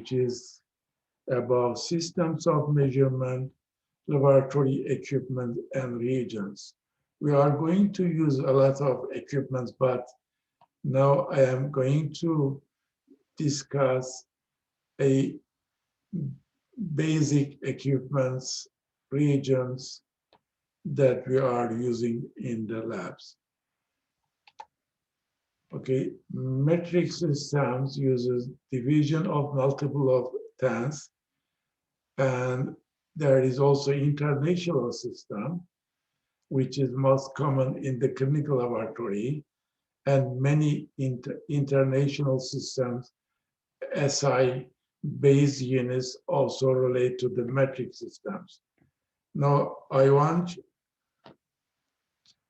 which is about systems of measurement, laboratory equipment, and reagents. We are going to use a lot of equipment, but now I am going to discuss a basic equipments, reagents that we are using in the labs. Okay, metric systems uses division of multiple of tens, and there is also international system, which is most common in the clinical laboratory, and many international systems, SI base units also relate to the metric systems. Now, I want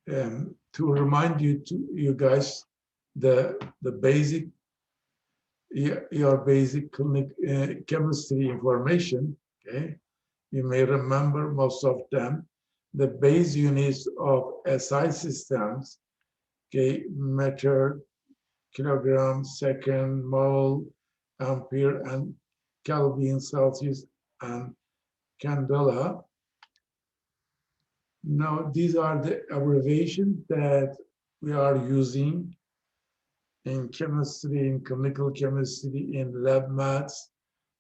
to remind you guys the basic your basic chemistry information. Okay, you may remember most of them. The base units of SI systems, okay, meter, kilogram, second, mole, ampere, and Kelvin, Celsius, and candela. Now, these are the abbreviations that we are using in chemistry, in chemical chemistry, in lab maths.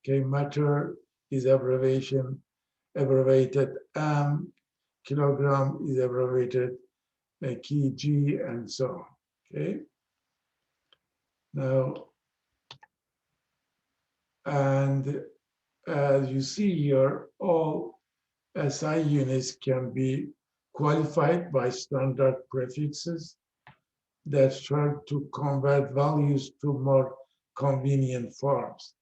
Okay, meter is abbreviated M, kilogram is abbreviated kg, and so on. Okay. Now, and as you see here, all SI units can be qualified by standard prefixes that try to convert values to more convenient forms.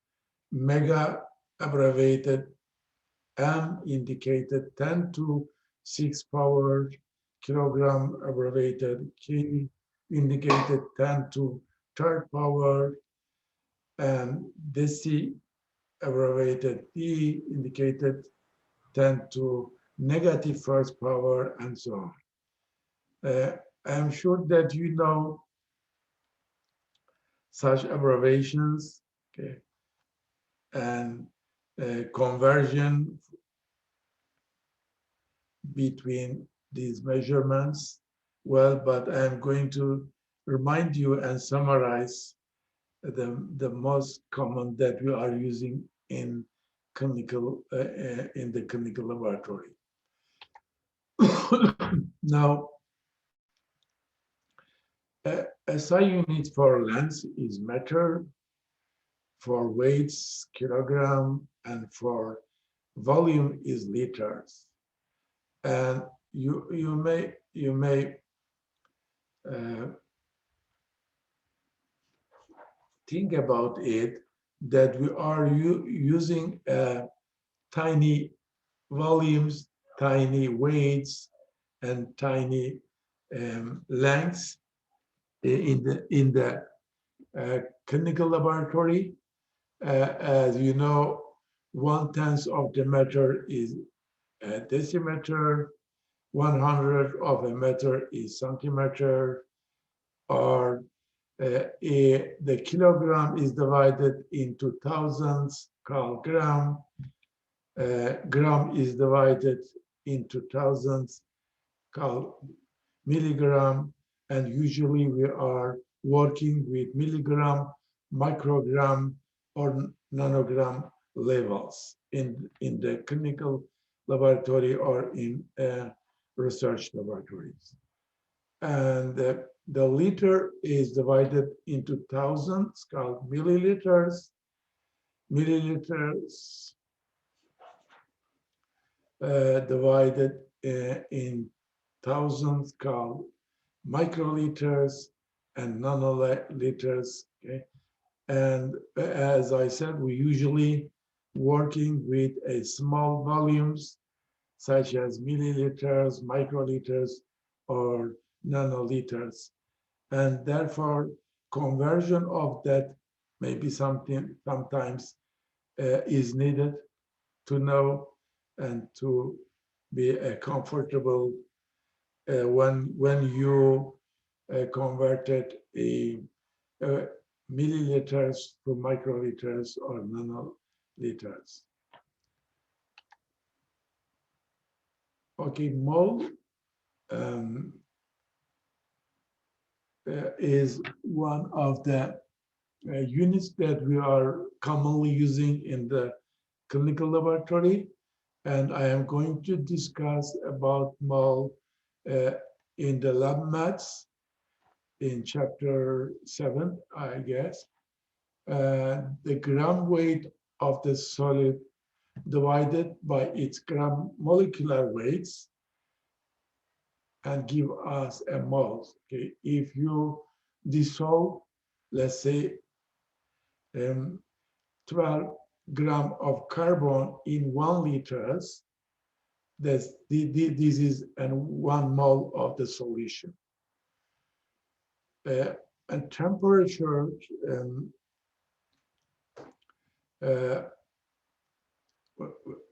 Mega abbreviated M indicated 10 to 6 power, kilogram abbreviated K indicated 10 to third power, and deci abbreviated D indicated 10 to negative first power, and so on. I'm sure that you know such abbreviations, okay, and conversion between these measurements. Well, but I'm going to remind you and summarize the most common that we are using in the clinical laboratory. Now, SI unit for length is meter, for weights, kilogram, and for volume is liters. And you may think about it that we are using tiny volumes, tiny weights, and tiny lengths in the clinical laboratory. As you know, 1/10 of the meter is a decimeter, 100 of a meter is centimeter, or the kilogram is divided into thousands called gram. Gram is divided into thousands called milligram, and usually we are working with milligram, microgram, or nanogram levels in the clinical laboratory or in research laboratories. And the liter is divided into thousands called milliliters. Milliliters divided in thousands called microliters and nanoliters. Okay? And as I said, we usually working with a small volumes such as milliliters, microliters, or nanoliters. And therefore, conversion of that may be something sometimes is needed to know and to be comfortable when you converted a milliliters to microliters or nanoliters. Okay, mole is one of the units that we are commonly using in the clinical laboratory, and I am going to discuss about mole in the lab maths in chapter 7, I guess. The gram weight of the solid divided by its gram molecular weights and give us a mole. Okay, if you dissolve, let's say, 12 gram of carbon in 1 liters, this is 1 mole of the solution. And temperature,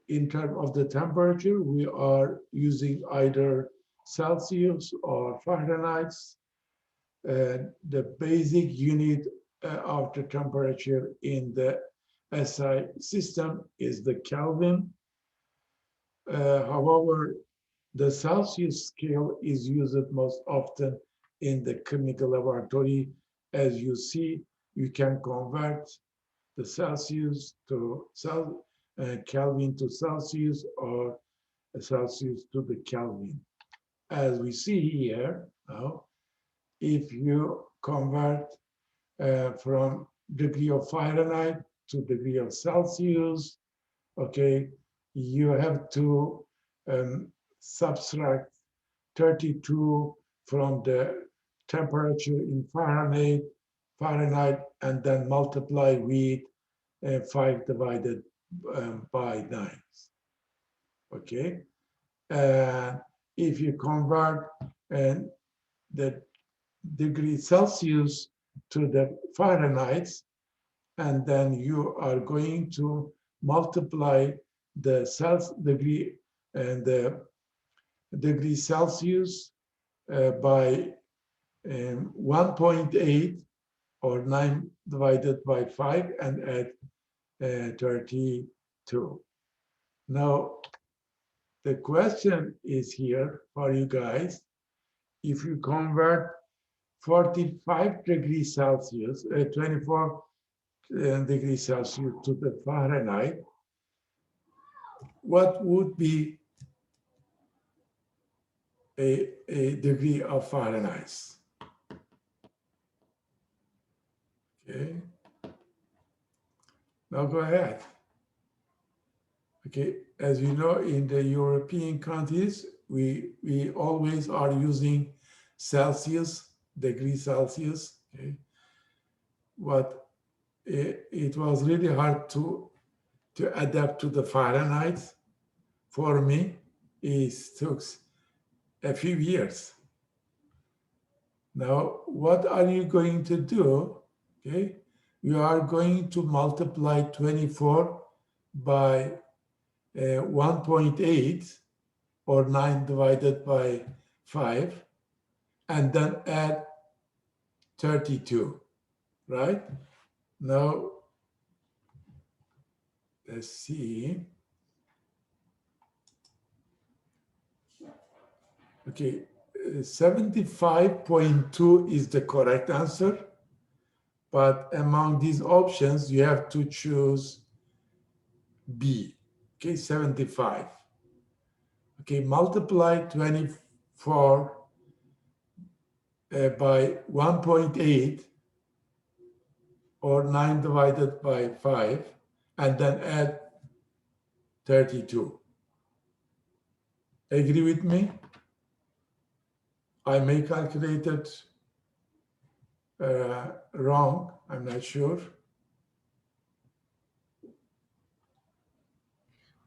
in terms of the temperature, we are using either Celsius or Fahrenheit. The basic unit of the temperature in the SI system is the Kelvin. However, the Celsius scale is used most often in the clinical laboratory. As you see, you can convert the Celsius to Kelvin to Celsius, or Celsius to the Kelvin. As we see here now, if you convert from degree of Fahrenheit to degree of Celsius, okay, you have to subtract 32 from the temperature in Fahrenheit, and then multiply with 5 divided by 9. Okay, if you convert the degree Celsius to the Fahrenheit, and then you are going to multiply the degree and the degree Celsius by 1.8, or 9 divided by 5, and add 32. Now, the question is here for you guys: if you convert 45 degrees Celsius, 24 degrees Celsius to the Fahrenheit, what would be a degree of Fahrenheit? Okay. Now go ahead. Okay, as you know, in the European countries, we always are using Celsius, degree Celsius. Okay, but it was really hard to adapt to the Fahrenheit. For me, it took a few years. Now, what are you going to do? Okay, you are going to multiply 24 by 1.8, or 9 divided by 5, and then add 32, right? Now, let's see. Okay, 75.2 is the correct answer, but among these options, you have to choose B. Okay, 75. Okay, multiply 24 by 1.8, or 9 divided by 5, and then add 32. Agree with me? I may calculate it wrong, I'm not sure.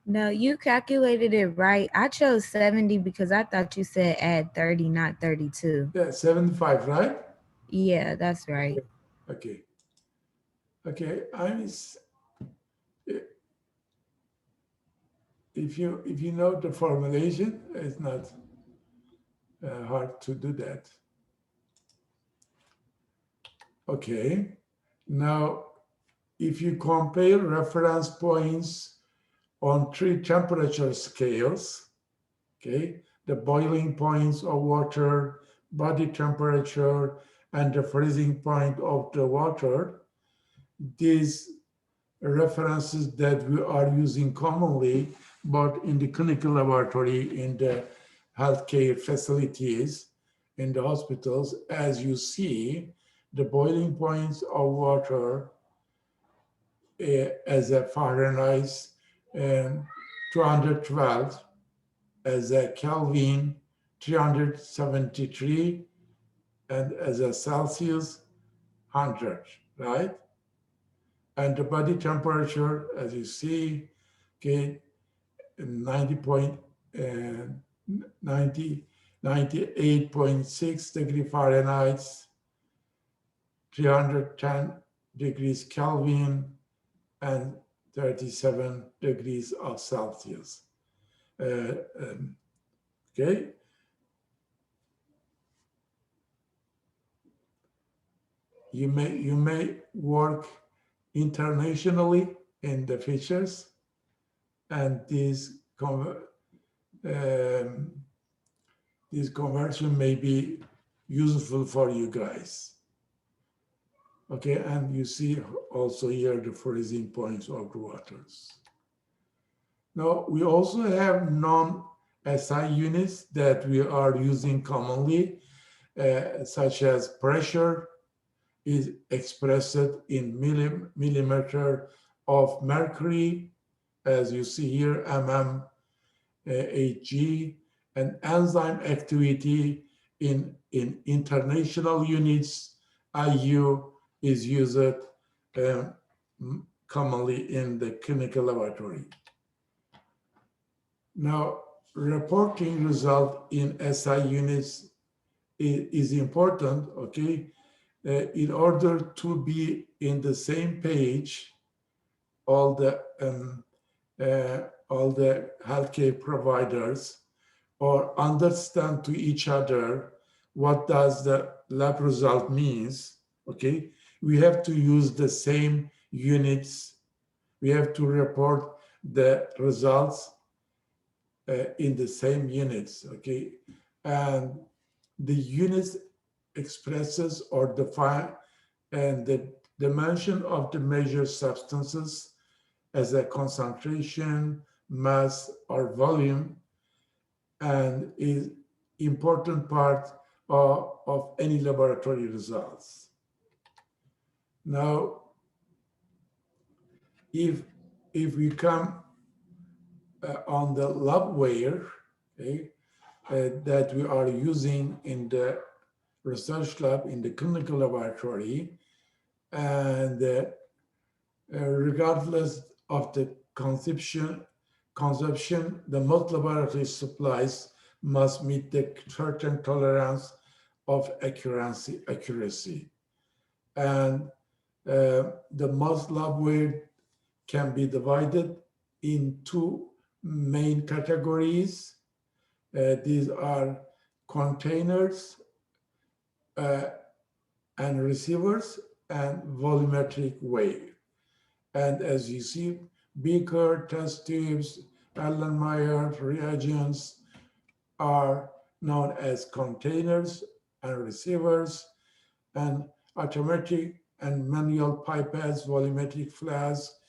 No, you calculated it right. I chose 70 because I thought you said add 30, not 32. Yeah, 75, right? Yeah, that's right. Okay. Okay, if you know the formulation, it's not hard to do that. Okay, Now, if you compare reference points on 3 temperature scales, okay, the boiling points of water, body temperature, and the freezing point of the water, these references that we are using commonly, but in the clinical laboratory, in the healthcare facilities, in the hospitals, as you see, the boiling points of water as a Fahrenheit 212, as a Kelvin 373, and as a Celsius 100, right? And the body temperature, as you see, okay, 90 point, uh, 90, 98.6 degree Fahrenheit, 310 degrees Kelvin, and 37 degrees of Celsius. Okay. You may work internationally in the features, and this conversion may be useful for you guys. Okay, and you see also here the freezing points of the waters. Now, we also have non-SI units that we are using commonly, such as pressure is expressed in millimeter of mercury, as you see here, mmHg, and enzyme activity in international units, IU, is used commonly in the clinical laboratory. Now, reporting result in SI units is important, okay? In order to be in the same page, all the healthcare providers, or understand to each other what does the lab result means, okay? We have to use the same units. We have to report the results in the same units, okay? And the units expresses or define and the dimension of the measured substances as a concentration, mass, or volume, and is important part of any laboratory results. Now, if we come on the labware, okay, that we are using in the research lab in the clinical laboratory, and regardless of the consumption, the most laboratory supplies must meet the certain tolerance of accuracy. And the most labware can be divided in two main categories. These are containers and receivers and volumetric ware. And as you see, beaker, test tubes, Erlenmeyer reagents are known as containers and receivers, and automatic and manual pipettes, volumetric flasks,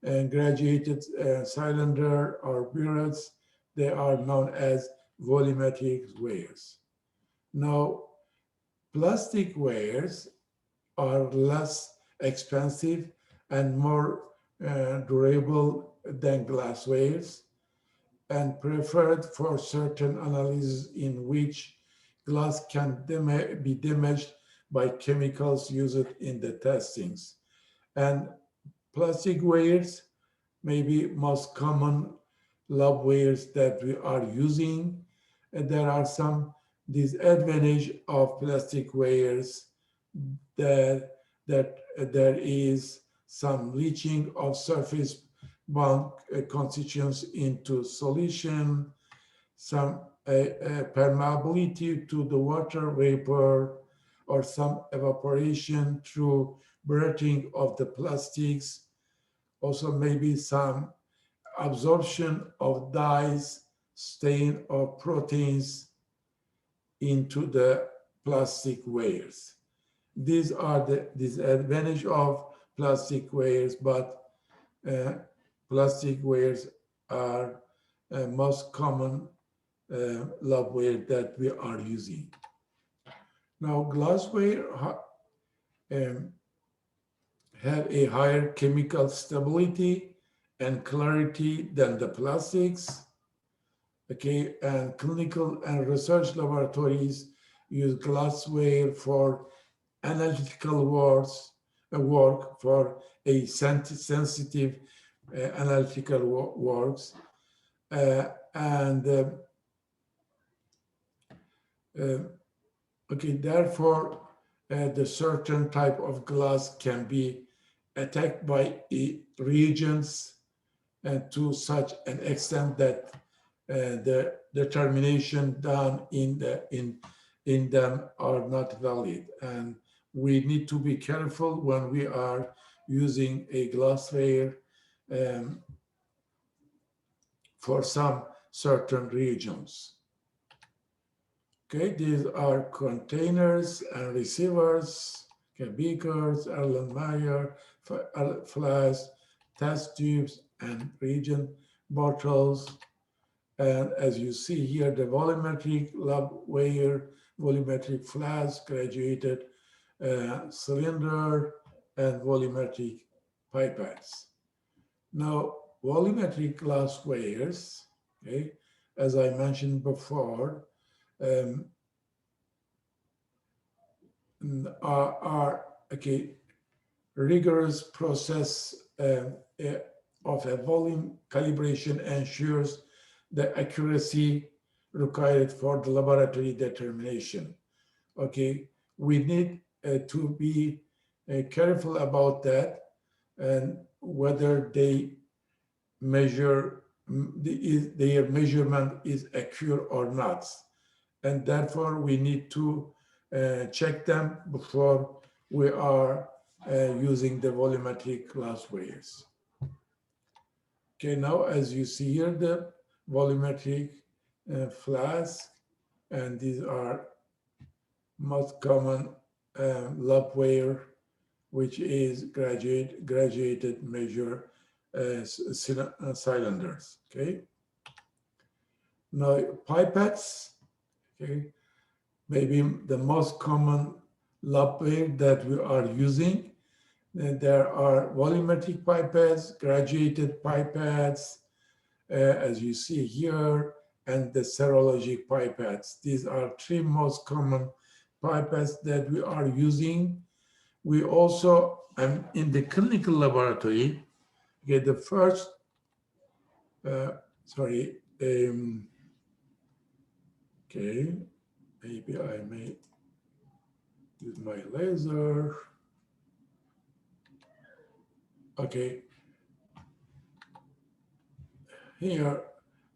and graduated cylinder or burettes, they are known as volumetric wares. Now, plastic wares are less expensive and more durable than glasswares, and preferred for certain analyses in which glass can be damaged by chemicals used in the testings. And plastic wares may be most common labwares that we are using. And there are some disadvantages of plastic wares, that there is some leaching of surface bound constituents into solution, some permeability to the water vapor, or some evaporation through breathing of the plastics, also maybe some absorption of dyes, stain of proteins into the plastic wares. These are the disadvantage of plastic wares, but plastic wares are most common labware that we are using. Now, glassware have a higher chemical stability and clarity than the plastics. Okay, and clinical and research laboratories use glassware for analytical work for a sensitive analytical works. And okay, therefore, the certain type of glass can be attacked by reagents and to such an extent that the determination done in them are not valid. And we need to be careful when we are using a glassware for some certain regions. Okay, these are containers and receivers, okay, beakers, Erlenmeyer, flasks, test tubes, and reagent bottles. And as you see here, the volumetric labware, volumetric flask, graduated cylinder, and volumetric pipettes. Now, volumetric glasswares, okay, as I mentioned before, are okay, rigorous process of a volume calibration ensures the accuracy required for the laboratory determination. Okay, we need to be careful about that and whether they measure, their measurement is accurate or not. And therefore we need to check them before we are using the volumetric glasswares. Okay, now as you see here, the volumetric flask, and these are most common labware, which is graduated measure cylinders. Okay. Now pipettes, okay, maybe the most common labware that we are using. There are volumetric pipettes, graduated pipettes, as you see here, and the serologic pipettes. These are three most common pipettes that we are using. We also, in the clinical laboratory, okay, the first, okay, maybe I may use my laser. Okay, here,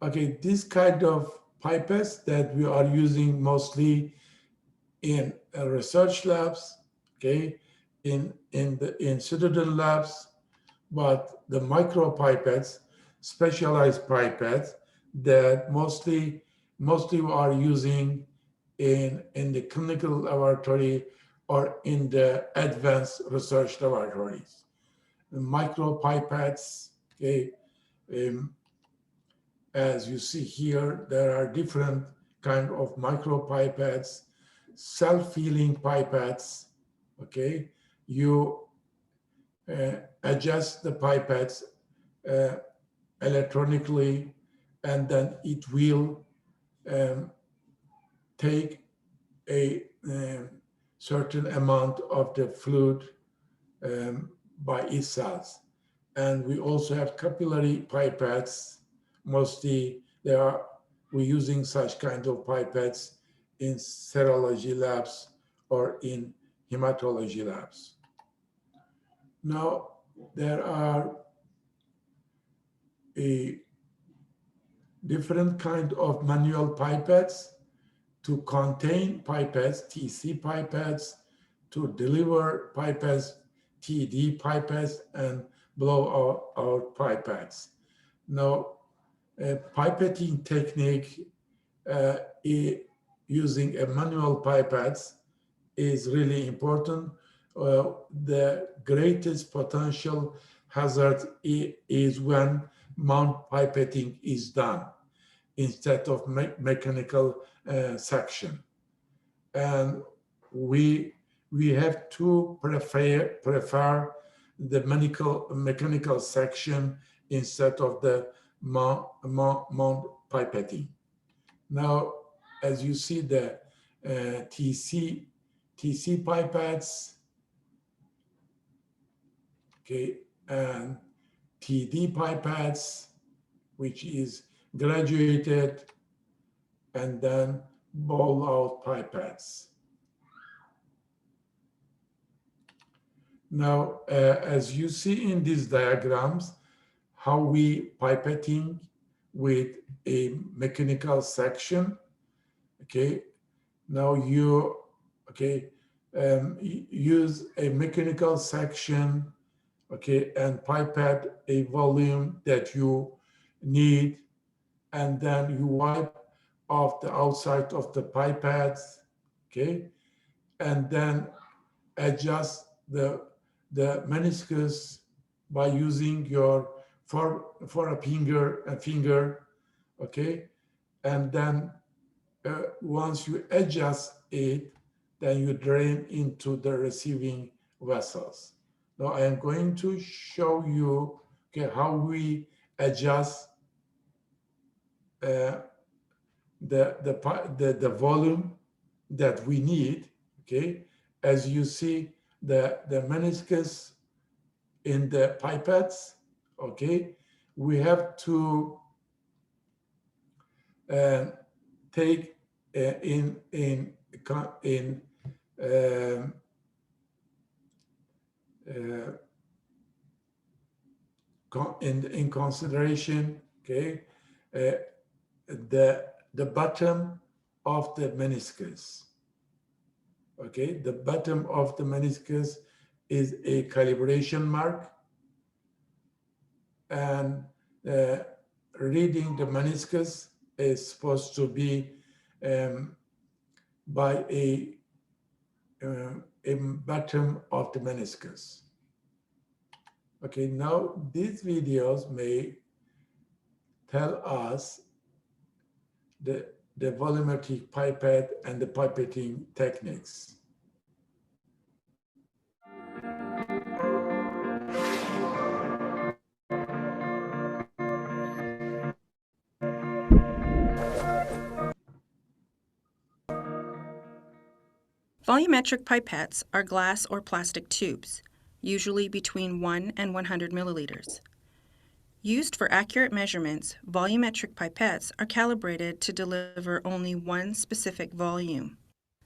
okay, this kind of pipettes that we are using mostly in research labs, okay, in citizen labs, but the micro pipettes, specialized pipettes that mostly we are using in the clinical laboratory or in the advanced research laboratories. The micro pipettes, okay, as you see here, there are different kind of micro pipettes, self-healing pipettes, okay? You adjust the pipettes electronically, and then it will take a certain amount of the fluid by itself. And we also have capillary pipettes. Mostly we're using such kind of pipettes in serology labs or in hematology labs. Now, there are a different kind of manual pipettes to contain pipettes, TC pipettes, to deliver pipettes, TD pipettes and blowout pipettes. Now, a pipetting technique using a manual pipettes is really important. The greatest potential hazard is when mount pipetting is done instead of mechanical section. And we have to prefer the mechanical section instead of the mount pipetting. Now, as you see, the TC pipettes, okay, and TD pipettes, which is graduated, and then ball out pipettes. Now, as you see in these diagrams, how we pipetting with a mechanical section, okay? Now you, okay, use a mechanical section, okay, and pipette a volume that you need, and then you wipe off the outside of the pipettes, okay, and then adjust the meniscus by using your finger, okay, and then once you adjust it, then you drain into the receiving vessels. Now I am going to show you, okay, how we adjust the volume that we need, okay? As you see, the meniscus in the pipettes, okay? We have to take in consideration, okay, the bottom of the meniscus. Okay, the bottom of the meniscus is a calibration mark, and reading the meniscus is supposed to be by a bottom of the meniscus. Okay, now these videos may tell us the volumetric pipette and the pipetting techniques. Volumetric pipettes are glass or plastic tubes, usually between 1 and 100 milliliters. Used for accurate measurements, volumetric pipettes are calibrated to deliver only one specific volume.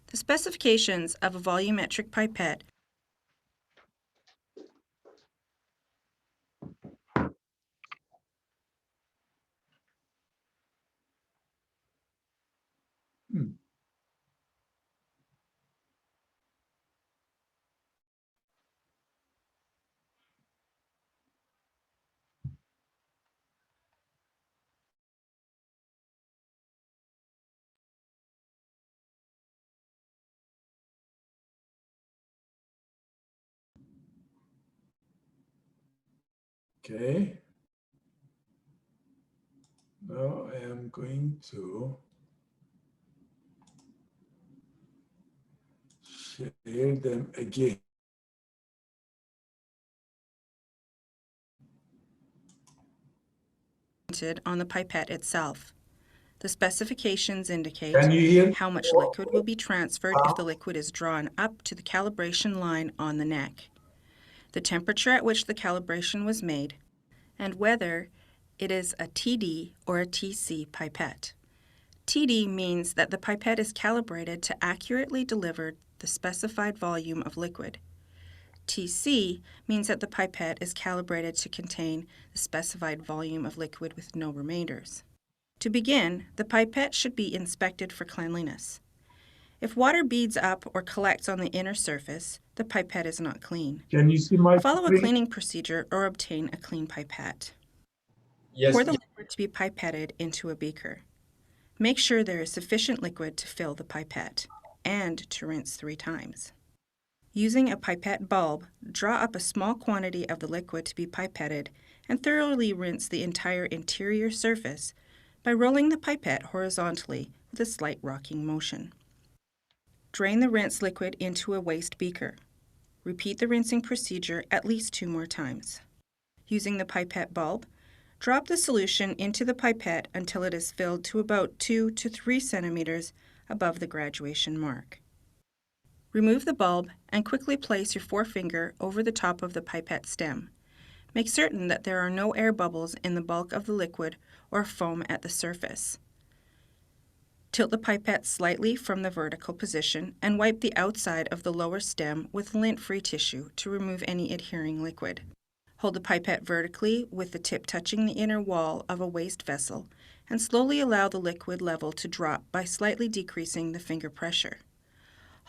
The specifications of a volumetric pipette Okay. Now I am going to share them again. on the pipette itself. The specifications Can indicate you hear? how much liquid will be transferred if the liquid is drawn up to the calibration line on the neck, the temperature at which the calibration was made, and whether it is a TD or a TC pipette. TD means that the pipette is calibrated to accurately deliver the specified volume of liquid. TC means that the pipette is calibrated to contain the specified volume of liquid with no remainders. To begin, the pipette should be inspected for cleanliness. If water beads up or collects on the inner surface, the pipette is not clean. Can you see my Follow a screen? cleaning procedure or obtain a clean pipette. Yes, Pour the liquid to be pipetted into a beaker. Make sure there is sufficient liquid to fill the pipette and to rinse 3 times. Using a pipette bulb, draw up a small quantity of the liquid to be pipetted and thoroughly rinse the entire interior surface by rolling the pipette horizontally with a slight rocking motion. Drain the rinsed liquid into a waste beaker. Repeat the rinsing procedure at least 2 more times. Using the pipette bulb, drop the solution into the pipette until it is filled to about 2 to 3 centimeters above the graduation mark. Remove the bulb and quickly place your forefinger over the top of the pipette stem. Make certain that there are no air bubbles in the bulk of the liquid or foam at the surface. Tilt the pipette slightly from the vertical position and wipe the outside of the lower stem with lint-free tissue to remove any adhering liquid. Hold the pipette vertically with the tip touching the inner wall of a waste vessel and slowly allow the liquid level to drop by slightly decreasing the finger pressure.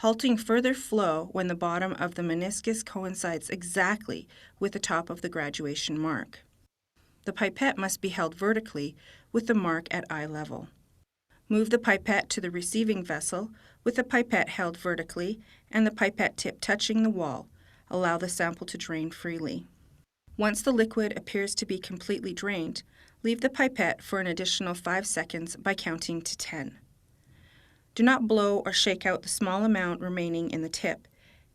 Halting further flow when the bottom of the meniscus coincides exactly with the top of the graduation mark. The pipette must be held vertically with the mark at eye level. Move the pipette to the receiving vessel with the pipette held vertically and the pipette tip touching the wall. Allow the sample to drain freely. Once the liquid appears to be completely drained, leave the pipette for an additional 5 seconds by counting to 10. Do not blow or shake out the small amount remaining in the tip,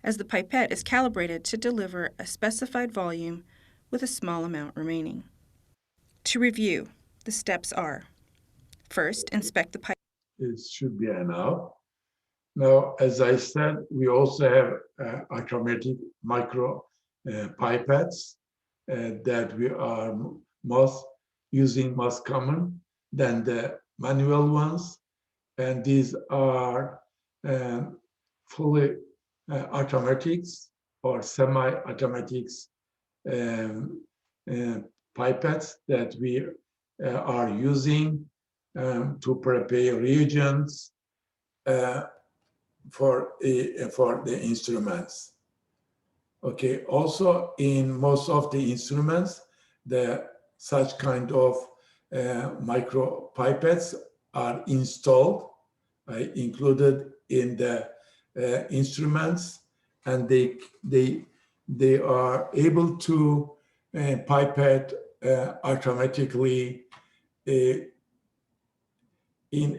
as the pipette is calibrated to deliver a specified volume with a small amount remaining. To review, the steps are: first, inspect the pipette. It should be enough. Now, as I said, we also have automatic micro pipettes that we are most common than the manual ones. And these are fully automatics or semi-automatics pipettes that we are using to prepare reagents for the instruments. Okay. Also, in most of the instruments, such kind of micro pipettes are installed, included in the instruments, and they are able to pipette automatically in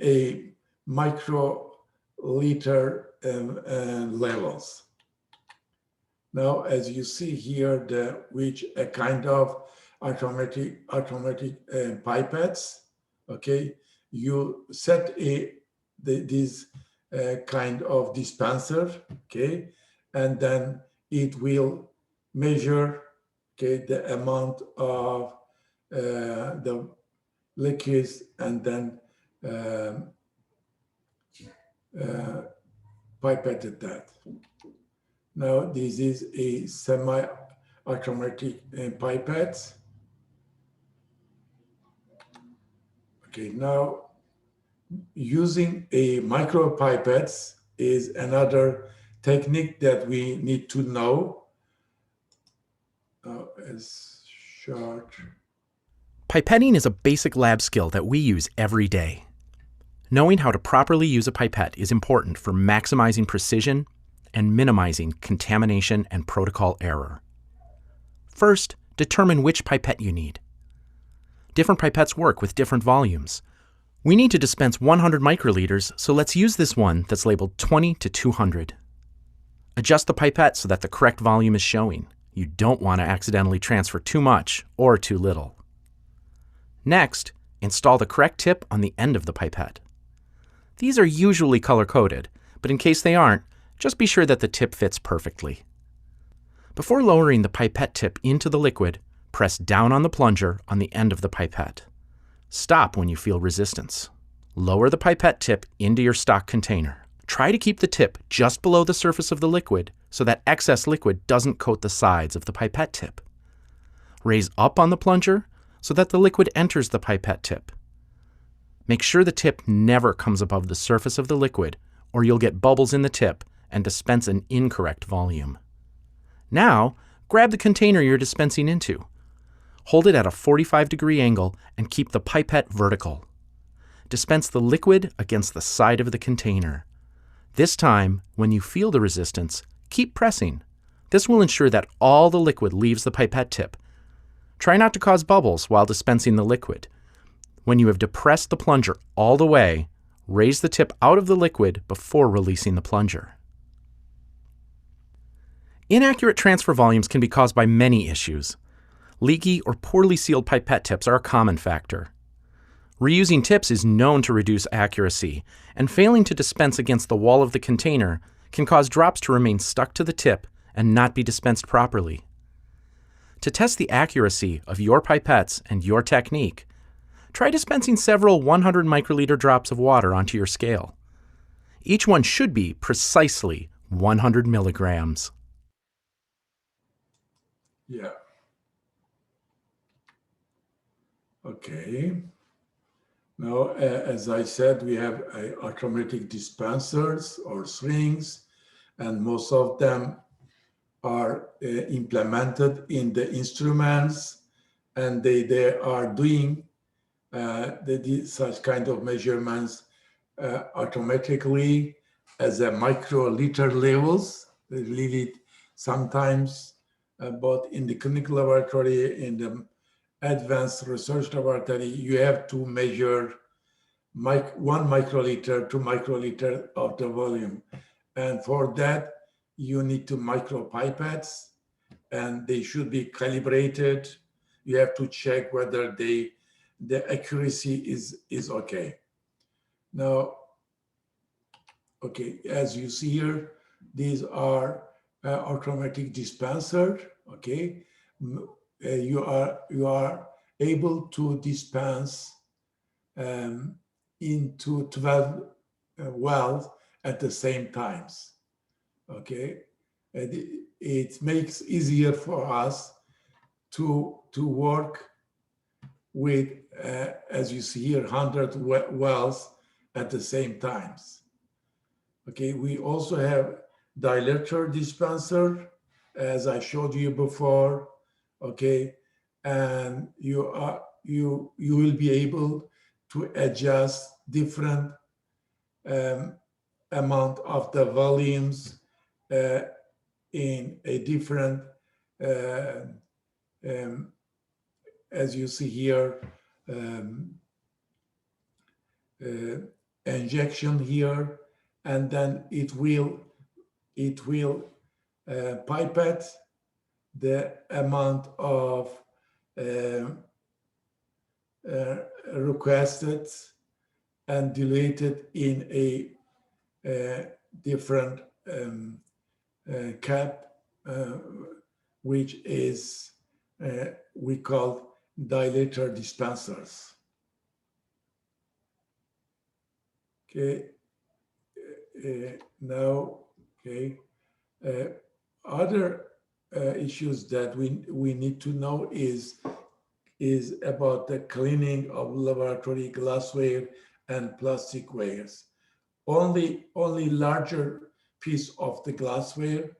a microliter levels. Now, as you see here, which a kind of automatic pipettes, okay, you set this kind of dispenser, okay, and then it will measure, okay, the amount of the liquids and then pipetted that. Now, this is a semi-automatic pipette. Okay, now using a micro pipettes is another technique that we need to know. As short. Pipetting is a basic lab skill that we use every day. Knowing how to properly use a pipette is important for maximizing precision and minimizing contamination and protocol error. First, determine which pipette you need. Different pipettes work with different volumes. We need to dispense 100 microliters, so let's use this one that's labeled 20 to 200. Adjust the pipette so that the correct volume is showing. You don't want to accidentally transfer too much or too little. Next, install the correct tip on the end of the pipette. These are usually color-coded, but in case they aren't, just be sure that the tip fits perfectly. Before lowering the pipette tip into the liquid, press down on the plunger on the end of the pipette. Stop when you feel resistance. Lower the pipette tip into your stock container. Try to keep the tip just below the surface of the liquid so that excess liquid doesn't coat the sides of the pipette tip. Raise up on the plunger so that the liquid enters the pipette tip. Make sure the tip never comes above the surface of the liquid, or you'll get bubbles in the tip and dispense an incorrect volume. Now, grab the container you're dispensing into. Hold it at a 45-degree angle and keep the pipette vertical. Dispense the liquid against the side of the container. This time, when you feel the resistance, keep pressing. This will ensure that all the liquid leaves the pipette tip. Try not to cause bubbles while dispensing the liquid. When you have depressed the plunger all the way, raise the tip out of the liquid before releasing the plunger. Inaccurate transfer volumes can be caused by many issues. Leaky or poorly sealed pipette tips are a common factor. Reusing tips is known to reduce accuracy, and failing to dispense against the wall of the container can cause drops to remain stuck to the tip and not be dispensed properly. To test the accuracy of your pipettes and your technique, try dispensing several 100 microliter drops of water onto your scale. Each one should be precisely 100 milligrams. Yeah. Okay. Now, as I said, we have automatic dispensers or swings, and most of them are implemented in the instruments, and they are doing such kind of measurements automatically as a microliter levels. They leave it sometimes, both in the clinical laboratory, in the advanced research laboratory, you have to measure 1 microliter, 2 microliter of the volume. And for that, you need to micropipettes, and they should be calibrated. You have to check whether the accuracy is okay. Now, okay, as you see here, these are automatic dispenser, okay? You are able to dispense into 12 wells at the same times, okay? It makes easier for us to work with, as you see here, 100 wells at the same times. Okay, we also have dilator dispenser, as I showed you before. Okay, and you will be able to adjust different amount of the volumes in a different, as you see here, injection here, and then it will pipette the amount of requested and dilated in a different cap, which is we call dilator dispensers. Okay, now, okay, other issues that we need to know is about the cleaning of laboratory glassware and plastic wares. Only larger piece of the glassware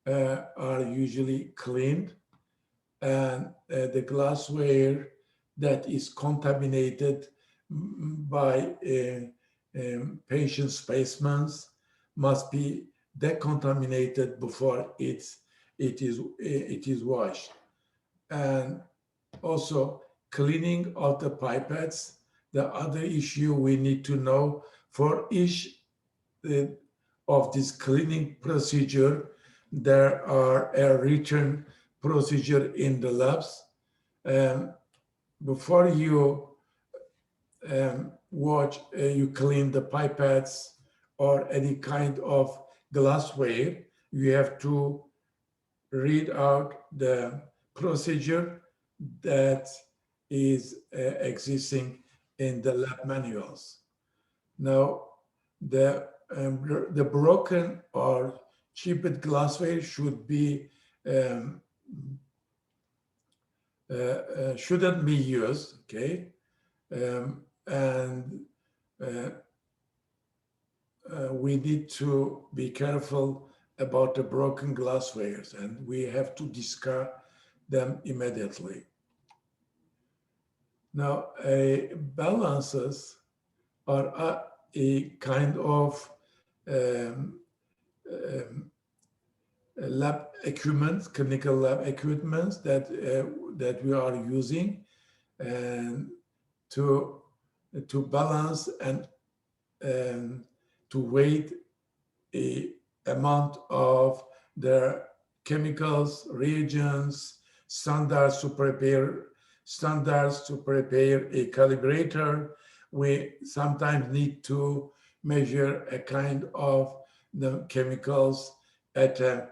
are usually cleaned, and the glassware that is contaminated by patient specimens must be decontaminated before it is washed. And also cleaning of the pipettes. The other issue we need to know, for each of this cleaning procedure, there are a written procedure in the labs. Before you you clean the pipettes or any kind of glassware, you have to read out the procedure that is existing in the lab manuals. Now, the broken or chipped glassware should be shouldn't be used, okay? We need to be careful about the broken glasswares, and we have to discard them immediately. Now, balances are a kind of lab equipment, clinical lab equipment that we are using and to balance and to weight a amount of the chemicals, reagents, standards to prepare a calibrator. We sometimes need to measure a kind of the chemicals at a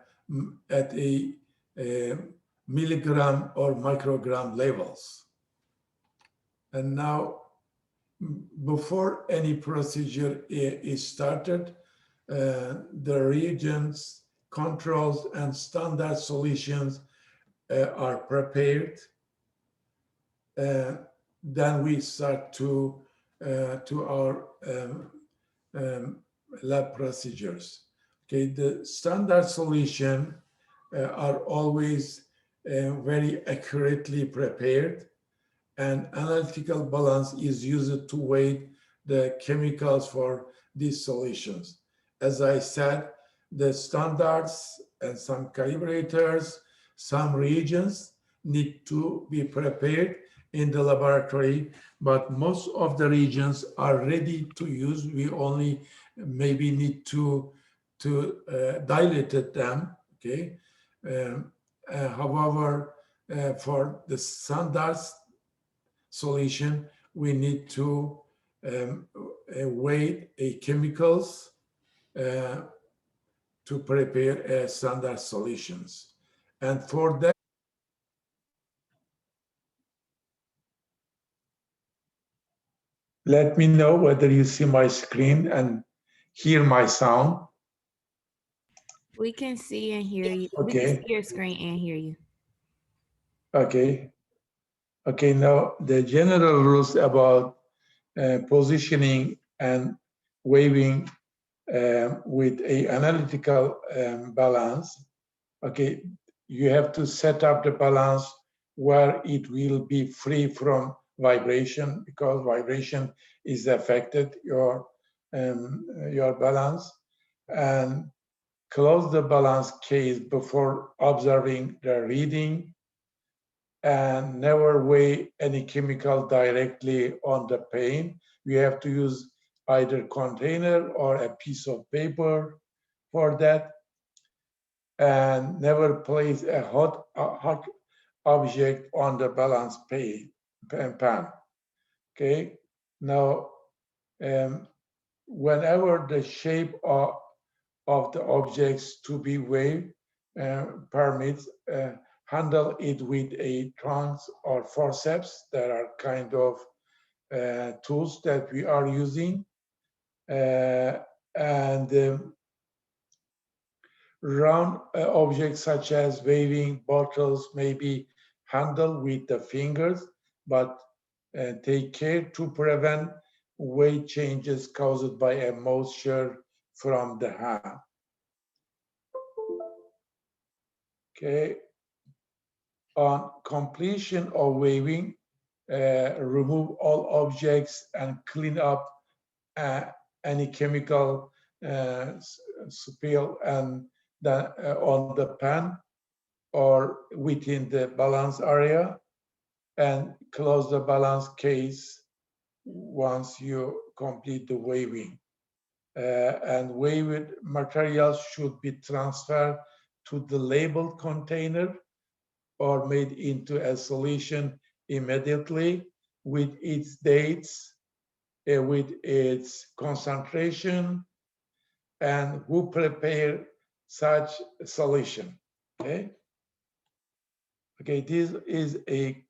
milligram or microgram levels. And now, before any procedure is started, the reagents, controls, and standard solutions are prepared. Then we start to our lab procedures. Okay, the standard solution are always very accurately prepared, and analytical balance is used to weigh the chemicals for these solutions. As I said, the standards and some calibrators, some reagents need to be prepared in the laboratory, but most of the reagents are ready to use. We only maybe need to dilate them, okay? However, for the standards solution, we need to weigh chemicals to prepare standard solutions. And for that, let me know whether you see my screen and hear my sound. We can see and hear you. We Okay. can see your screen and hear you. Okay. Okay, now the general rules about positioning and weighing with a analytical balance. Okay, you have to set up the balance where it will be free from vibration, because vibration is affected your balance, and close the balance case before observing the reading, and never weigh any chemical directly on the pane. You have to use either container or a piece of paper for that, and never place a hot object on the balance pan. Okay, now whenever the shape of the objects to be weighed permits, handle it with a trunks or forceps. That are kind of tools that we are using, and round objects such as waving bottles may be handled with the fingers, but take care to prevent weight changes caused by a moisture from the hand. Okay. On completion of weighing, remove all objects and clean up any chemical spill and on the pan or within the balance area, and close the balance case once you complete the weighing. And weighed materials should be transferred to the labeled container or made into a solution immediately with its dates, with its concentration, and who prepare such solution. Okay. Okay, this is a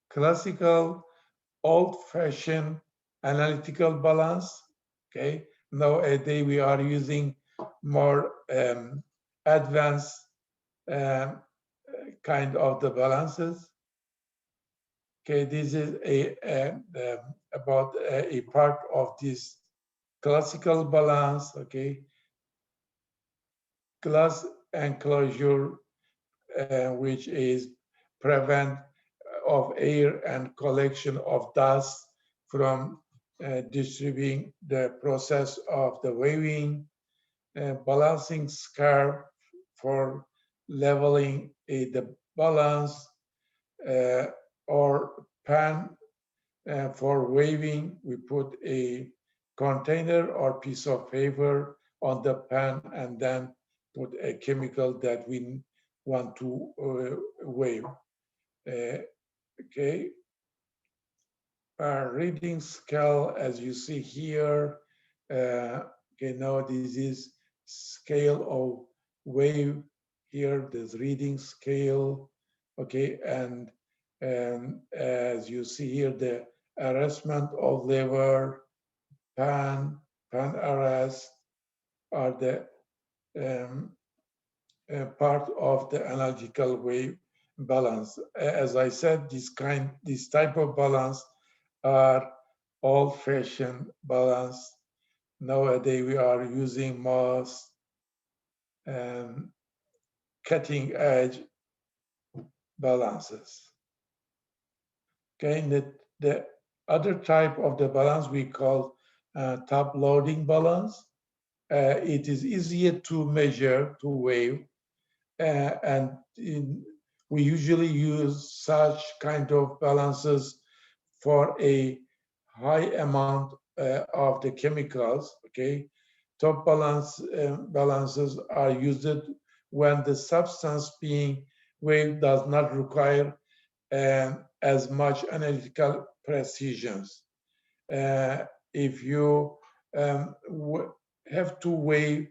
classical, old-fashioned analytical balance. Okay, nowadays we are using more advanced kind of the balances. Okay, this is about a part of this classical balance. Okay, enclosure, which is prevent of air and collection of dust from distributing the process of the waving, balancing scarf for leveling the balance, or pan for waving. We put a container or piece of paper on the pan and then put a chemical that we want to wave. Okay. Reading scale, as you see here, okay, now this is scale of wave. Here, there's reading scale, okay, and as you see here, the arrestment of lever, pan arrest are the part of the analogical wave balance. As I said, this type of balance are old-fashioned balance. Nowadays, we are using most cutting-edge balances. Okay, the other type of the balance we call top-loading balance. It is easier to measure, to weigh, and we usually use such kind of balances for a high amount of the chemicals. Okay, top balances are used when the substance being weighed does not require as much analytical precision. If you have to weigh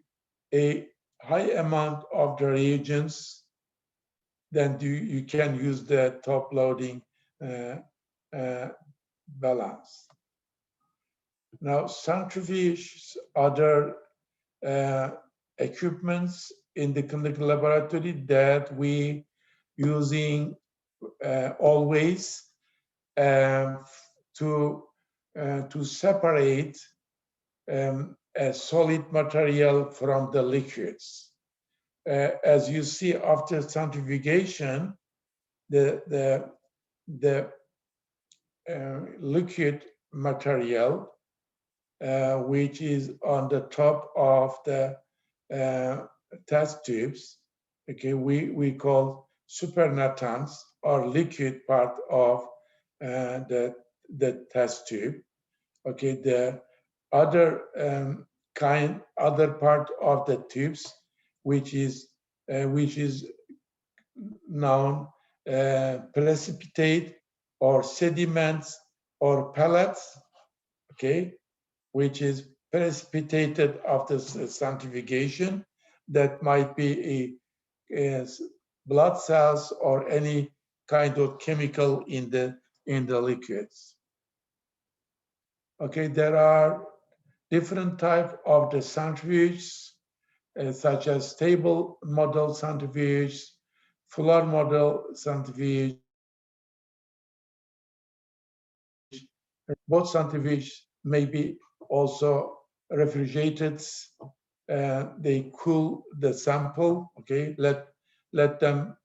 a high amount of the reagents, then you can use the top loading balance. Now, centrifuges, other equipments in the clinical laboratory that we using always to separate a solid material from the liquids. As you see, after centrifugation, the liquid material, which is on the top of the test tubes, okay, we call supernatants, or liquid part of the test tube. Okay, the other other part of the tubes, which is known precipitate or sediments or pellets, okay, which is precipitated after centrifugation. That might be a blood cells or any kind of chemical in the liquids. Okay, there are different types of the centrifuges, such as stable model centrifuge, Fuller model centrifuge. Both centrifuges may be also refrigerated. They cool the sample. Okay, let them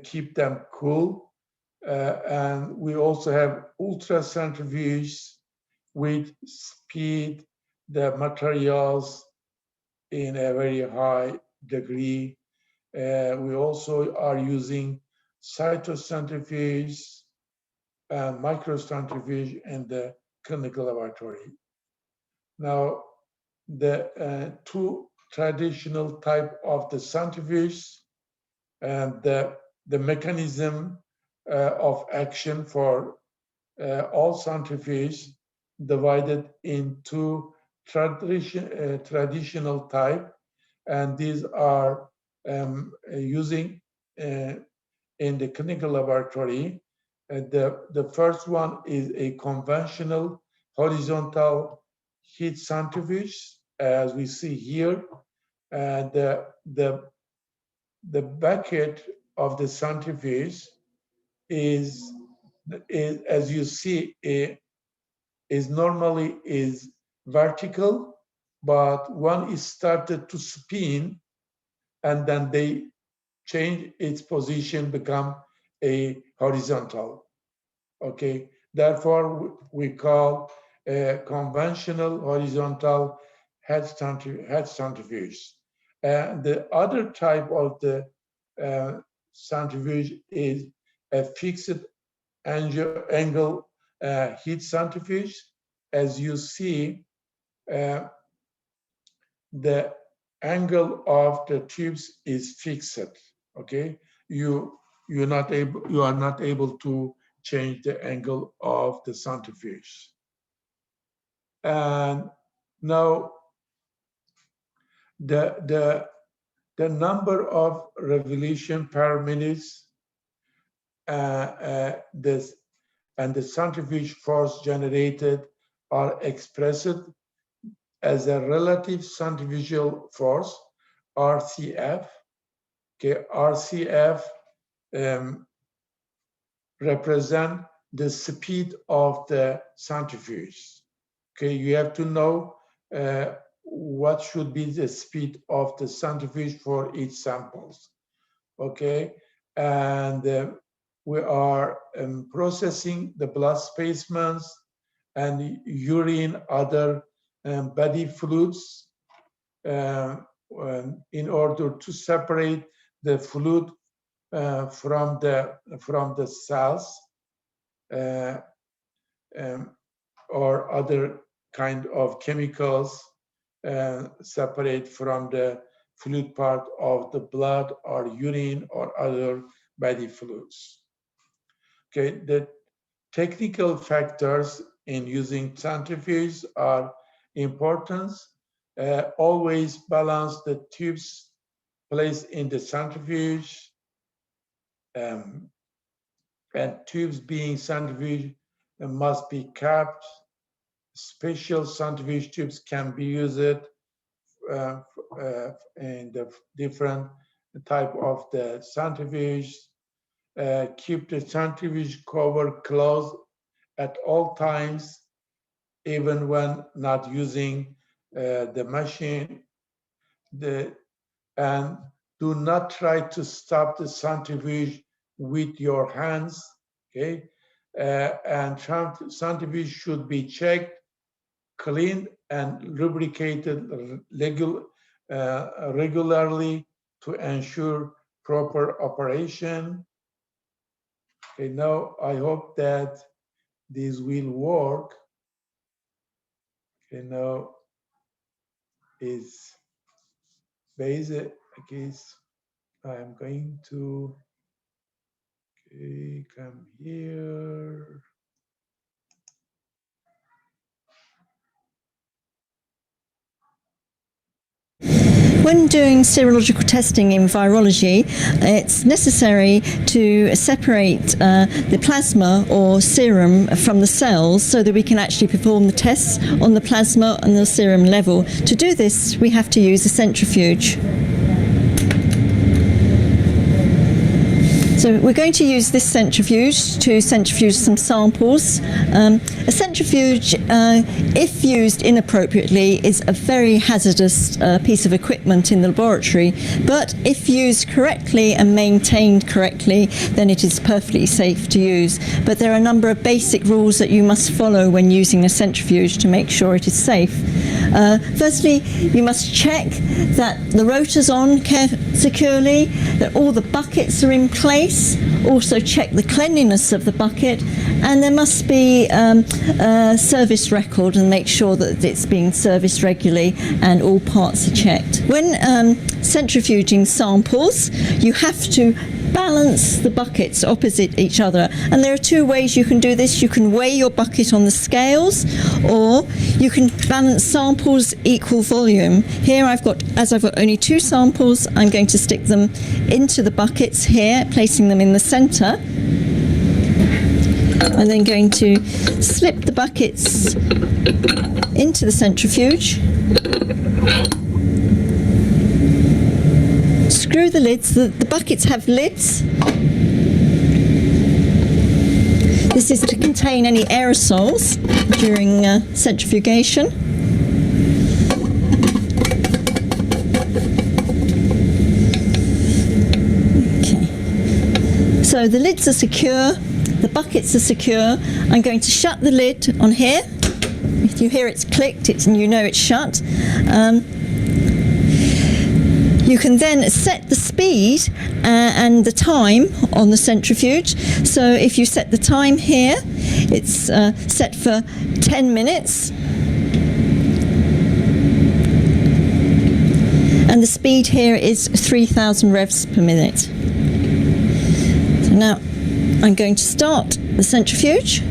keep them cool. And we also have ultra centrifuges, which speed the materials in a very high degree. We also are using cytocentrifuge and microcentrifuge in the clinical laboratory. Now, the two traditional type of the centrifuge and the mechanism of action for all centrifuges divided into traditional type, and these are using in the clinical laboratory. The first one is a conventional horizontal heat centrifuge, as we see here. The bucket of the centrifuge is as you see, is normally vertical, but when it started to spin, and then they change its position, become a horizontal. Okay, therefore we call a conventional horizontal head centrifuge. The other type of the centrifuge is a fixed angle heat centrifuge. As you see, the angle of the tubes is fixed. Okay, you are not able to change the angle of the centrifuge. And now the number of revolution per minute and the centrifuge force generated are expressed as a relative centrifugal force, RCF. Okay, RCF represent the speed of the centrifuge. Okay, you have to know what should be the speed of the centrifuge for each samples. Okay, and we are processing the blood specimens and urine, other body fluids in order to separate the fluid from the cells or other kind of chemicals separate from the fluid part of the blood or urine or other body fluids. Okay, the technical factors in using centrifuges are important. Always balance the tubes placed in the centrifuge, and tubes being centrifuge must be capped. Special centrifuge tubes can be used in the different type of the centrifuge. Keep the centrifuge cover closed at all times, even when not using the machine. And do not try to stop the centrifuge with your hands, okay? And centrifuge should be checked, cleaned, and lubricated regularly to ensure proper operation. Okay, now I hope that this will work. Okay, now is basic. I guess I'm going to come here. When doing serological testing in virology, it's necessary to separate the plasma or serum from the cells so that we can actually perform the tests on the plasma and the serum level. To do this, we have to use a centrifuge. So we're going to use this centrifuge to centrifuge some samples. A centrifuge, if used inappropriately, is a very hazardous piece of equipment in the laboratory, but if used correctly and maintained correctly, then it is perfectly safe to use. But there are a number of basic rules that you must follow when using a centrifuge to make sure it is safe. Firstly, you must check that the rotor's on securely, that all the buckets are in place. Also check the cleanliness of the bucket, and there must be a service record and make sure that it's being serviced regularly and all parts are checked. When centrifuging samples, you have to balance the buckets opposite each other, and there are two ways you can do this. You can weigh your bucket on the scales, or you can balance samples equal volume. Here I've got only two samples, I'm going to stick them into the buckets here, placing them in the center. I'm then going to slip the buckets into the centrifuge. Screw the lids. The buckets have lids. This is to contain any aerosols during centrifugation. So the lids are secure, the buckets are secure. I'm going to shut the lid on here. If you hear it's clicked, you know it's shut. You can then set the speed and the time on the centrifuge. So if you set the time here, it's set for 10 minutes. And the speed here is 3,000 revs per minute. So now I'm going to start the centrifuge.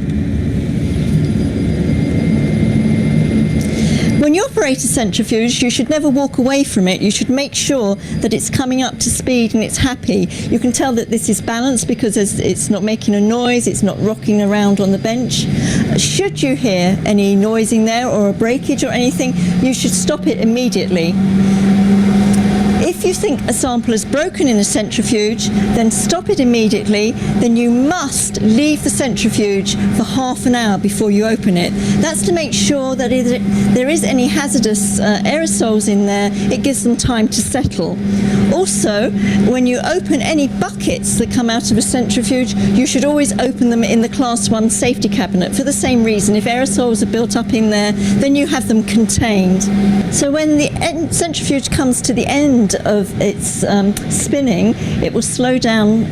When you operate a centrifuge, you should never walk away from it. You should make sure that it's coming up to speed and it's happy. You can tell that this is balanced because it's not making a noise, it's not rocking around on the bench. Should you hear any noise in there or a breakage or anything, you should stop it immediately. If you think a sample is broken in a centrifuge, then stop it immediately. Then you must leave the centrifuge for half an hour before you open it. That's to make sure that if there is any hazardous aerosols in there, it gives them time to settle. Also, when you open any buckets that come out of a centrifuge, you should always open them in the Class 1 safety cabinet for the same reason. If aerosols are built up in there, then you have them contained. So when the centrifuge comes to the end of its spinning, it will slow down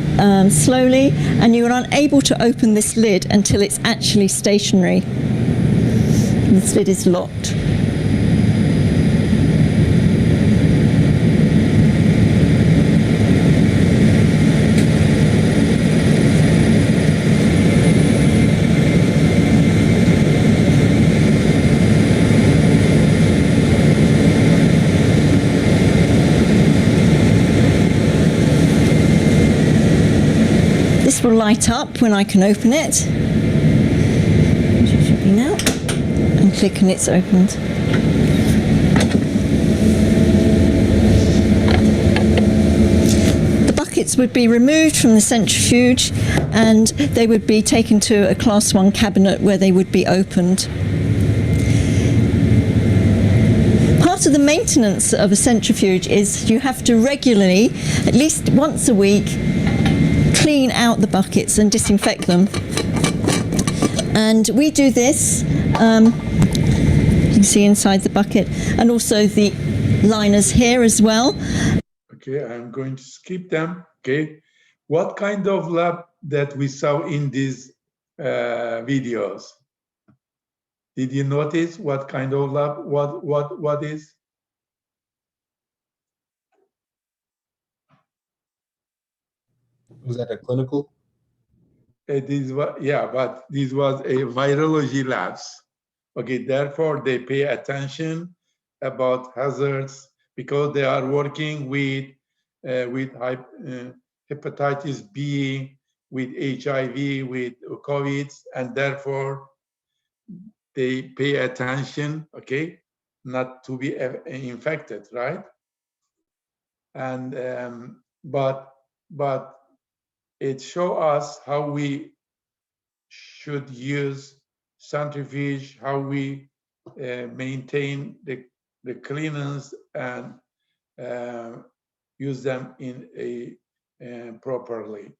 slowly, and you are unable to open this lid until it's actually stationary. This lid is locked. Will light up when I can open it. It should be now. And click and it's opened. The buckets would be removed from the centrifuge and they would be taken to a Class 1 cabinet where they would be opened. Part of the maintenance of a centrifuge is you have to regularly, at least once a week, clean out the buckets and disinfect them. And we do this, you can see inside the bucket, and also the liners here as well. Okay, I'm going to skip them. Okay, what kind of lab that we saw in these videos? Did you notice what kind of lab? What is? Was that a clinical? This was, yeah, but this was a virology labs. Okay, therefore they pay attention about hazards because they are working with hepatitis B, with HIV, with COVID, and therefore they pay attention, okay, not to be infected, right? And but it shows us how we should use centrifuge, how we maintain the cleanliness and use them in a properly.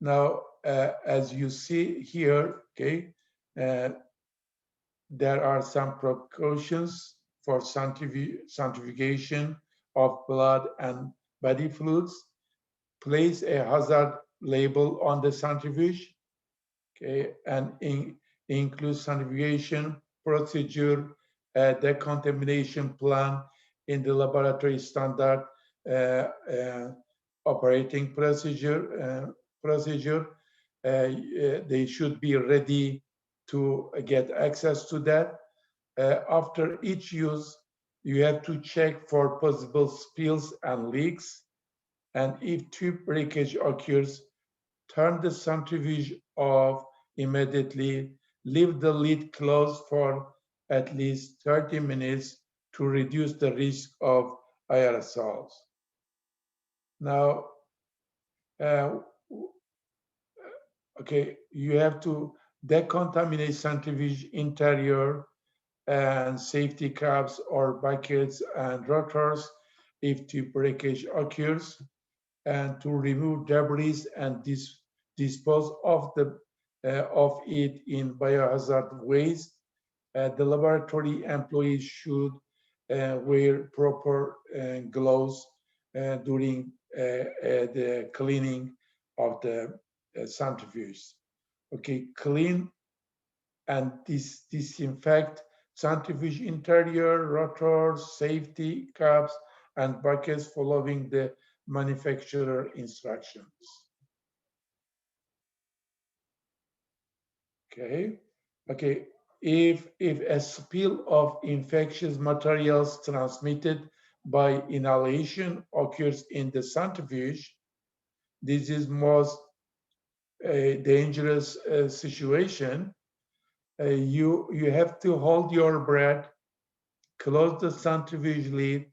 Now, as you see here, okay, there are some precautions for centrifugation of blood and body fluids. Place a hazard label on the centrifuge, okay, and include centrifugation procedure, decontamination plan in the laboratory standard operating procedure. They should be ready to get access to that. After each use, you have to check for possible spills and leaks. And if tube breakage occurs, turn the centrifuge off immediately. Leave the lid closed for at least 30 minutes to reduce the risk of aerosols. Now, okay, you have to decontaminate centrifuge interior and safety caps or buckets and rotors if tube breakage occurs, and to remove debris and dispose of it in biohazard waste. The laboratory employees should wear proper gloves during the cleaning of the centrifuge. Okay, clean and disinfect centrifuge interior, rotors, safety caps, and buckets following the manufacturer instructions. Okay. If a spill of infectious materials transmitted by inhalation occurs in the centrifuge, this is most dangerous situation. You have to hold your breath, close the centrifuge lid,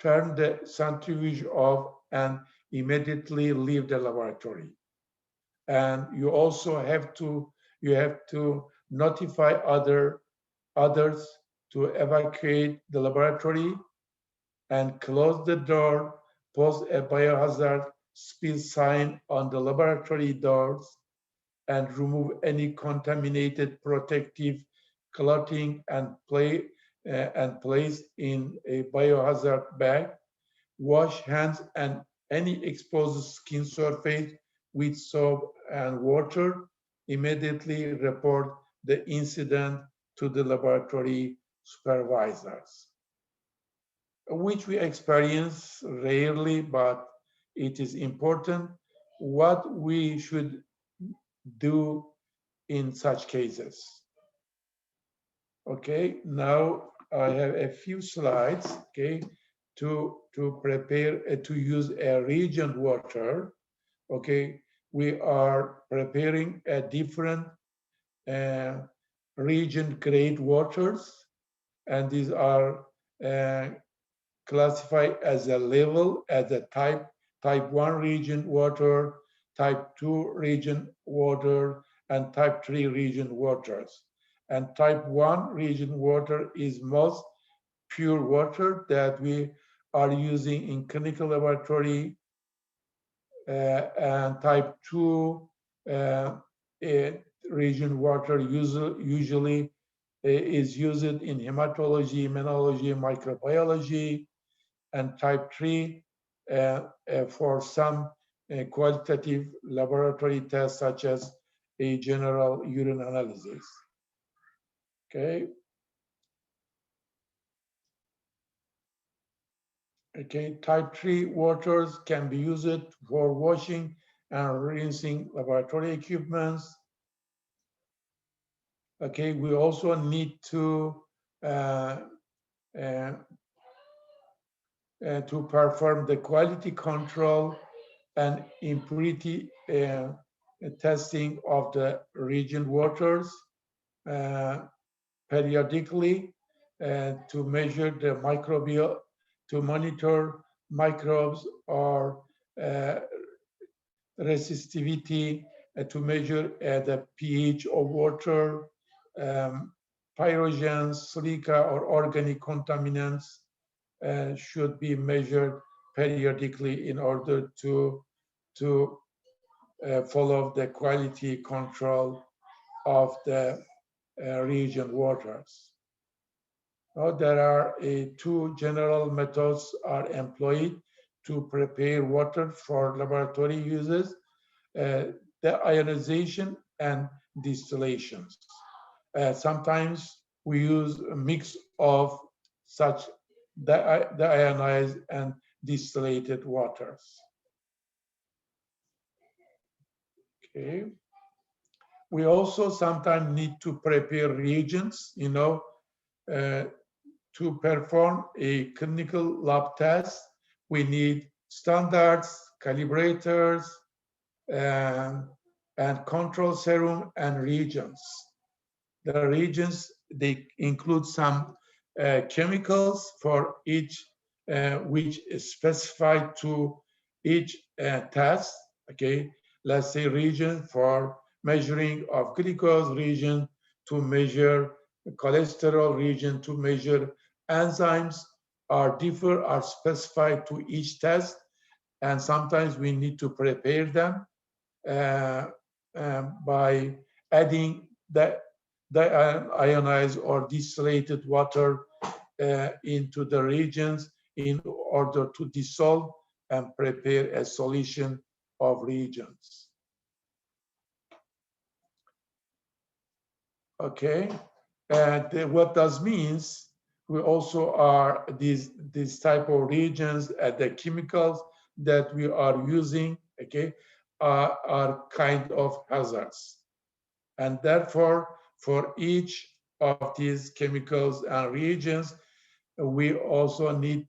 turn the centrifuge off, and immediately leave the laboratory. And you also have to notify others to evacuate the laboratory and close the door, post a biohazard spill sign on the laboratory doors, and remove any contaminated protective clothing and place in a biohazard bag. Wash hands and any exposed skin surface with soap and water. Immediately report the incident to the laboratory supervisors, which we experience rarely, but it is important what we should do in such cases. Okay, now I have a few slides, okay, to prepare, to use a reagent water. Okay, we are preparing a different reagent grade waters, and these are classified as a level, as a type 1 reagent water, type 2 reagent water, and type 3 reagent waters. And type 1 reagent water is most pure water that we are using in clinical laboratory, and type 2 reagent water usually is used in hematology, immunology, microbiology, and type 3 for some qualitative laboratory tests such as a general urine analysis. Okay, type 3 waters can be used for washing and rinsing laboratory equipments. Okay, we also need to perform the quality control and impurity testing of the reagent waters periodically to measure the microbial, to monitor microbes or resistivity, to measure the pH of water, pyrogens, silica, or organic contaminants should be measured periodically in order to follow the quality control of the reagent waters. Now, there are two general methods are employed to prepare water for laboratory uses, the ionization and distillations. Sometimes we use a mix of such the ionized and distillated waters. Okay. We also sometimes need to prepare reagents, to perform a clinical lab test. We need standards, calibrators, and control serum and reagents. The reagents, they include some chemicals for each, which is specified to each test. Okay, let's say reagent for measuring of glucose, reagent to measure cholesterol, reagent to measure enzymes are specified to each test, and sometimes we need to prepare them. by adding the ionized or desalinated water into the reagents in order to dissolve and prepare a solution of reagents. Okay, and what that means, we also are these type of reagents and the chemicals that we are using, okay, are kind of hazards. And therefore, for each of these chemicals and reagents, we also need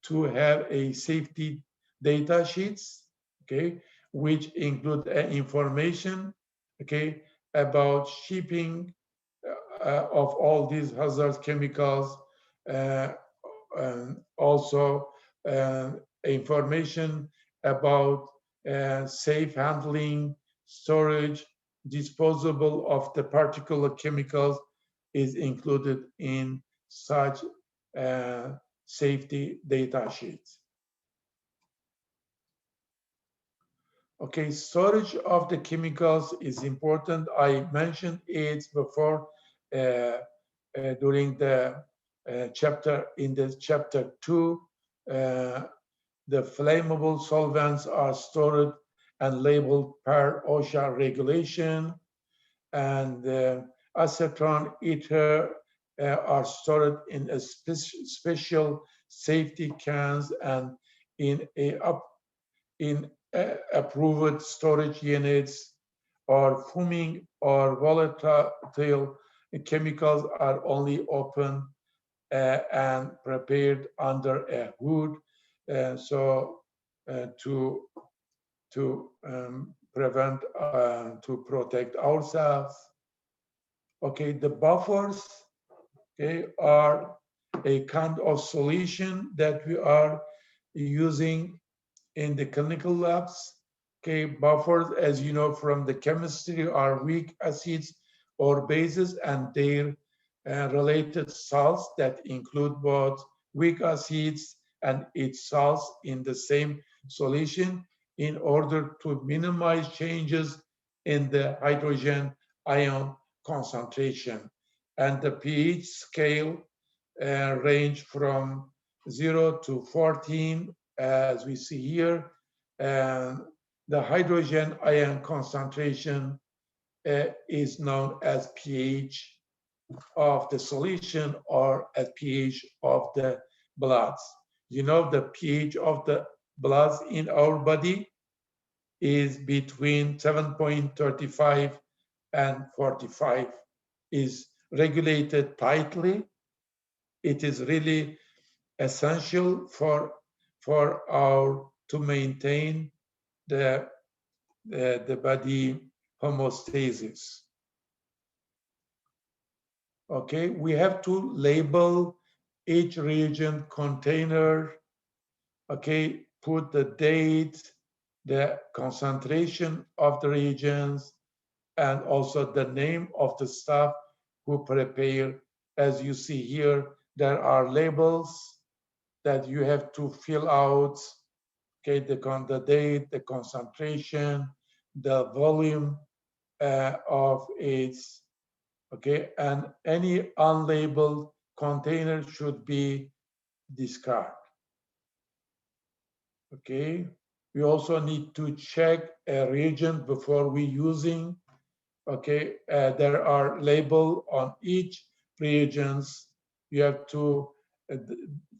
to have a safety data sheets, okay, which include information, okay, about shipping of all these hazardous chemicals, and also information about safe handling, storage, disposable of the particular chemicals is included in such safety data sheets. Okay, storage of the chemicals is important. I mentioned it before during the chapter, in the chapter 2. The flammable solvents are stored and labeled per OSHA regulation, and acetone ether are stored in a special safety cans and in approved storage units, or fuming or volatile chemicals are only open and prepared under a hood, to prevent to protect ourselves. Okay, the buffers, okay, are a kind of solution that we are using in the clinical labs. Okay, buffers, as you know from the chemistry, are weak acids or bases and their related salts that include both weak acids and its salts in the same solution in order to minimize changes in the hydrogen ion concentration. And the pH scale range from 0 to 14, as we see here. And the hydrogen ion concentration is known as pH of the solution or at pH of the bloods. You know, the pH of the bloods in our body is between 7.35 and 45, is regulated tightly. It is really essential for our to maintain the body homeostasis. Okay, we have to label each reagent container. Okay, put the date, the concentration of the reagents, and also the name of the staff who prepare. As you see here, there are labels that you have to fill out. Okay, the date, the concentration, the volume of its, okay, and any unlabeled container should be discarded. Okay, we also need to check a reagent before we using. Okay, there are label on each reagents. You have to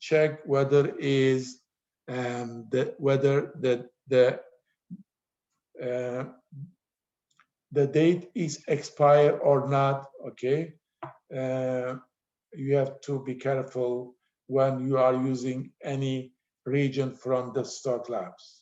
check whether is whether the date is expired or not. Okay, you have to be careful when you are using any reagent from the stock labs.